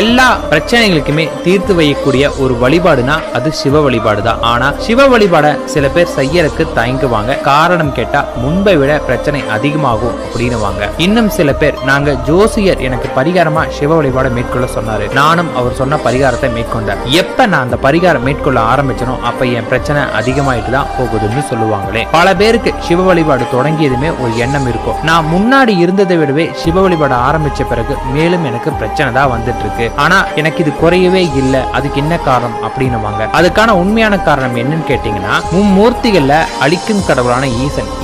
எல்லா பிரச்சனைகளுக்குமே தீர்த்து வைக்கக்கூடிய ஒரு வழிபாடுனா அது சிவ வழிபாடு தான். ஆனா சிவ வழிபாட சில பேர் செய்யறதுக்கு தயங்குவாங்க. காரணம் கேட்டா முன்பை விட பிரச்சனை அதிகமாகும் அப்படின்னுவாங்க. இன்னும் சில பேர் நாங்க ஜோசியர் எனக்கு பரிகாரமா சிவ வழிபாட மேற்கொள்ள சொன்னாரு, நானும் அவர் சொன்ன பரிகாரத்தை மேற்கொண்டேன். எப்ப நான் அந்த பரிகாரம் மேற்கொள்ள ஆரம்பிச்சனோ அப்ப என் பிரச்சனை அதிகமாயிட்டு தான் போகுதுன்னு சொல்லுவாங்களே. பல பேருக்கு சிவ வழிபாடு தொடங்கியதுமே ஒரு எண்ணம் இருக்கும், நான் முன்னாடி இருந்ததை விடவே சிவ வழிபாடு ஆரம்பிச்ச பிறகு மேலும் எனக்கு பிரச்சனை தான் வந்துட்டு இருக்கு, ஆனா எனக்கு இது குறையவே இல்லை, அதுக்கு என்ன காரணம் அப்படின்னுவாங்க. அதுக்கான உண்மையான காரணம் என்னன்னு கேட்டீங்கன்னா, மும்மூர்த்திகள்ல அழிக்கும் கடவுளான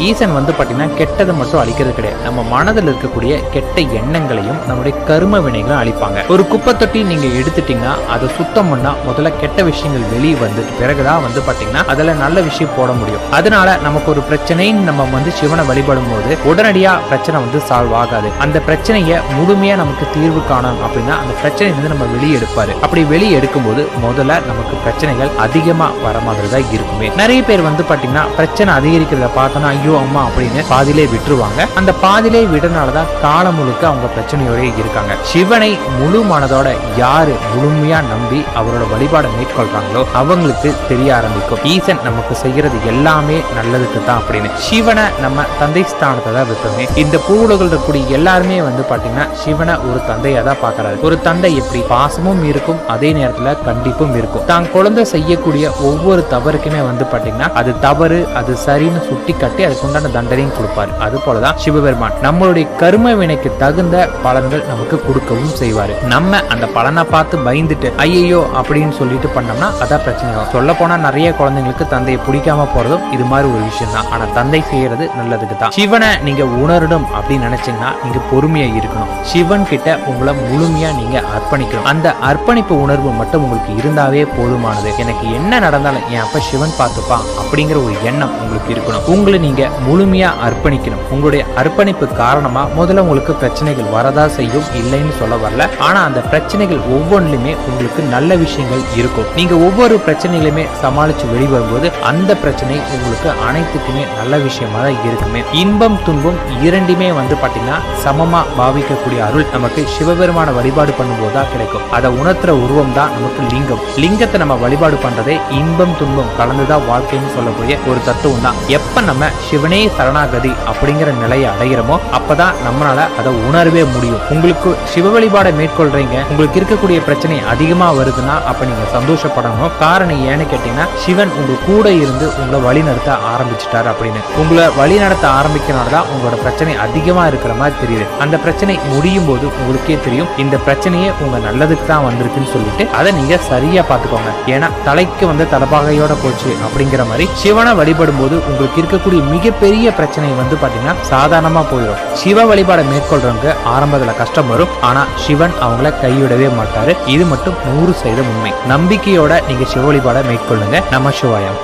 ஈசன் வந்து பாத்தீங்கன்னா கெட்டதை மட்டும் அழிக்கிறது கிடையாது, நம்ம மனதில் இருக்கக்கூடிய கெட்ட எண்ணங்களையும் நம்முடைய கர்ம வினைகளும் அழிப்பாங்க. ஒரு குப்பை தொட்டி நீங்க எடுத்துட்டீங்கன்னா அதை சுத்தம் பண்ணா முதல்ல கெட்ட விஷயங்கள் வெளியே வந்துட்டு பிறகுதான் வந்து பாத்தீங்கன்னா அதுல நல்ல விஷயம் போட முடியும். அதனால நமக்கு ஒரு பிரச்சனைன்னு நம்ம வந்து சிவனை வழிபடும் போது உடனடியா பிரச்சனை வந்து சால்வ் ஆகாது. அந்த பிரச்சனையை முழுமையா நமக்கு தீர்வு காணணும் அப்படின்னா அந்த பிரச்சனை நம்ம வெளியே எடுப்பாரு. அப்படி வெளியே எடுக்கும் போது முதல்ல நமக்கு பிரச்சனைகள் அதிகமா வர மாதிரி தான் இருக்குமே. நிறைய பேர் வந்து பாத்தீங்கன்னா பிரச்சனை அதிகரிக்கிறத பார்த்தோன்னா ஐயோ அம்மா அப்படின்னு பாதிலே விட்டுருவாங்க. அந்த பாதிலே விடனாலதான் காலம் முழுக்க அவங்க பிரச்சனையோட இருக்காங்க. சிவனை முழு மனதோட யாரு முழுமையா நம்பி அவரோட வழிபாடை மேற்கொள்றாங்களோ அவங்களுக்கு தெரிய ஆரம்பிக்கும் ஈசன் நமக்கு செய்யறது எல்லாமே நல்லதுக்கு தான் அப்படின்னு. சிவனை நம்ம தந்தை ஸ்தானத்தை தான் வைப்போமே. இந்த பூவுலகில் இருக்கக்கூடிய எல்லாருமே வந்து பாத்தீங்கன்னா சிவனை ஒரு தந்தையா தான் பாக்குறாரு. ஒரு தந்தை எப்படி பாசமும் இருக்கும், அதே நேரத்துல கண்டிப்பும் இருக்கும். தான் குழந்தை செய்யக்கூடிய ஒவ்வொரு தவறுக்குமே வந்து பாத்தீங்கன்னா அது தவறு அது சரின்னு சுட்டி காட்டி அதுக்கு உண்டான தண்டனையும் கொடுப்பாரு. அது போலதான் சிவபெருமான் நம்மளுடைய கர்ம வினைக்கு தகுந்த பலன்கள் நமக்கு கொடுக்கவும் செய்வாரு. நம்ம அந்த பலனை பார்த்து பயந்துட்டு ஐயோ அப்படின்னு சொல்லிட்டு பண்ணோம்னா அதான் பிரச்சனை. சொல்ல போனா நிறைய குழந்தைங்களுக்கு தந்தையை பிடிக்காம போறதும் இது மாதிரி ஒரு விஷயம் தான். ஆனா தந்தை செய்யறது நல்லதுக்கு தான். சிவனை நீங்க உணரணும் அப்படின்னு நினைச்சீங்கன்னா நீங்க பொறுமையா இருக்கணும். சிவன் கிட்ட உங்களை முழுமையா நீங்க அர்ப்பணிக்கணும். அந்த அர்ப்பணிப்பு உணர்வு மட்டும் உங்களுக்கு இருந்தாவே போதுமானது. எனக்கு என்ன நடந்தாலும் என் அப்ப சிவன் பார்த்துப்பான் அப்படிங்கிற ஒரு எண்ணம் உங்களுக்கு இருக்கணும். உங்களை நீங்க முழுமையா அர்ப்பணிக்கணும். உங்களுடைய அர்ப்பணிப்பு காரணமா முதல்ல உங்களுக்கு பிரச்சனைகள் வரதா செய்யும், இல்லைன்னு சொல்ல வரல. ஆனா அந்த பிரச்சனைகள் ஒவ்வொன்றிலுமே உங்களுக்கு நல்ல விஷயங்கள் இருக்கும். நீங்க ஒவ்வொரு பிரச்சனையிலுமே சமாளிச்சு வெளிவரும்போது அந்த பிரச்சனை உங்களுக்கு அனைத்துக்குமே நல்ல விஷயமா தான் இருக்குமே. இன்பம் துன்பம் இரண்டுமே வந்து பாத்தீங்கன்னா சமமா பாவிக்கக்கூடிய அருள் நமக்கு சிவபெருமான வழிபாடு பண்ணும்போது தான் கிடைக்கும். அதை உணர்த்துற உருவம் தான் நமக்கு லிங்கம். லிங்கத்தை நம்ம வழிபாடு பண்றதே இன்பம் துன்பம் கலந்துதான் வாழ்க்கைன்னு சொல்லக்கூடிய ஒரு தத்துவம் தான். எப்ப நம்ம சிவனே சரணாகதி அப்படிங்கிற நிலையை அடைகிறோமோ அப்பதான் நம்மளால அதை உணரவே முடியும். உங்களுக்கு சிவ வழிபாடை மேற்கொள்றீங்க, உங்களுக்கு இருக்கக்கூடிய பிரச்சனை அதிகமா வருதுன்னா அப்ப நீங்க சந்தோஷப்படணும். காரணம் ஏன்னு கேட்டீங்கன்னா சிவன் உங்க கூட இருந்து உங்களை வழி நடத்த ஆரம்பிச்சுட்டாரு அப்படின்னு. உங்களை வழி நடத்த ஆரம்பிக்கிறனாலதான் உங்களோட பிரச்சனை அதிகமா இருக்கிற மாதிரி தெரியுது. அந்த பிரச்சனை முடியும் போது உங்களுக்கே தெரியும் இந்த பிரச்சனையே உங்க நல்லதுக்கு தான் வந்திருக்குன்னு சொல்லிட்டு அதை நீங்க சரியா பாத்துக்கோங்க. ஏன்னா தலைக்கு வந்து தலபாகையோட போச்சு அப்படிங்கிற மாதிரி சிவனை வழிபடும் போது உங்களுக்கு இருக்கக்கூடிய மிகப்பெரிய பிரச்சனை வந்து பாத்தீங்கன்னா சாதாரணமா போயிடும். சிவ வழிபாடை மேற்கொள்றவங்க ஆரம்பத்துல கஷ்டம் வரும், ஆனா சிவன் அவங்கள கைவிடவே மாட்டாரு. இது மட்டும் 100% உண்மை. நம்பிக்கையோட நீங்க சிவ வழிபாடை மேற்கொள்ளுங்க. நம சிவாயம்.